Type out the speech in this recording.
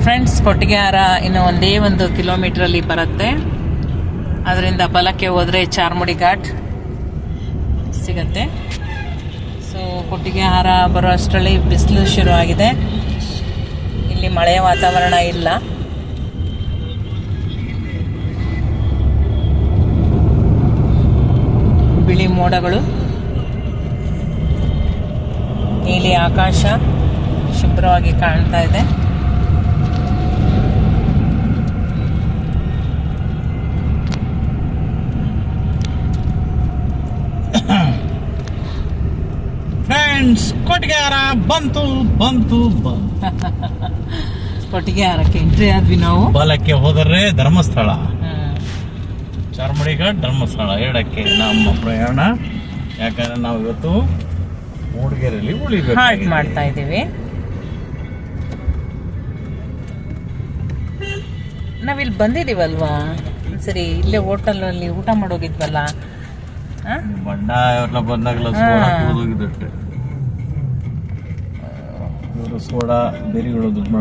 Friends, Kottigehara ಇನ್ನು ಒಂದೇ 1 ಕಿಲೋಮೀಟ್ರಲ್ಲಿ ಬರುತ್ತೆ. ಅದರಿಂದ ಬಲಕ್ಕೆ ಹೋದರೆ ಚಾರ್ಮುಡಿ ಘಾಟ್ ಸಿಗತ್ತೆ. ಸೊ ಕೊಟ್ಟಿಗೆಹಾರ ಬರೋ ಅಷ್ಟರಲ್ಲಿ ಬಿಸಿಲು ಶುರುವಾಗಿದೆ. ಇಲ್ಲಿ ಮಳೆಯ ವಾತಾವರಣ ಇಲ್ಲ. ಬಿಳಿ ಮೋಡಗಳು, ನೀಲಿ ಆಕಾಶ ಶುಭ್ರವಾಗಿ ಕಾಣ್ತಾ ಇದೆ. ಫ್ರೆಂಡ್ಸ್, ಕೊಟ್ಟಿಗೆಹಾರ ಬಂತು. ಕೊಟ್ಟಿಗೆಹಾರಕ್ಕೆ ಎಂಟ್ರಿ ಆದ್ವಿ ನಾವು. ಬಲಕ್ಕೆ ಹೋದರೆ ಧರ್ಮಸ್ಥಳ, ಚಾರ್ಮುಡಿ ಘಾಟ್, ಧರ್ಮಸ್ಥಳ ಎರಡಕ್ಕೆ ನಮ್ಮ ಪ್ರಯಾಣ. ಯಾಕಂದ್ರೆ ನಾವು ಇವತ್ತು ಮೂಡಿಗೆರೆಯಲ್ಲಿ ಹಾಲ್ಟ್ ಉಳಿಬೇಕು. ಮಾಡ್ತಾ ಇದ್ದೀವಿ. ನಾವಿಲ್ಲಿ ಬಂದಿದೀವಲ್ವಾ ಸರಿ, ಇಲ್ಲೇ ಹೋಟೆಲಲ್ಲಿ ಊಟ ಮಾಡೋಗಿದ್ವಲ್ಲ. ಬಣ್ಣ ಅವ್ರನ್ನ ಬಂದಾಗಲ ಹೋಗಿದ್ದಷ್ಟೆ. ಇವರು ಸೋಡಾ ಬೇರೆಗಳು ದುಡ್ಡು ಮಾಡೋದು.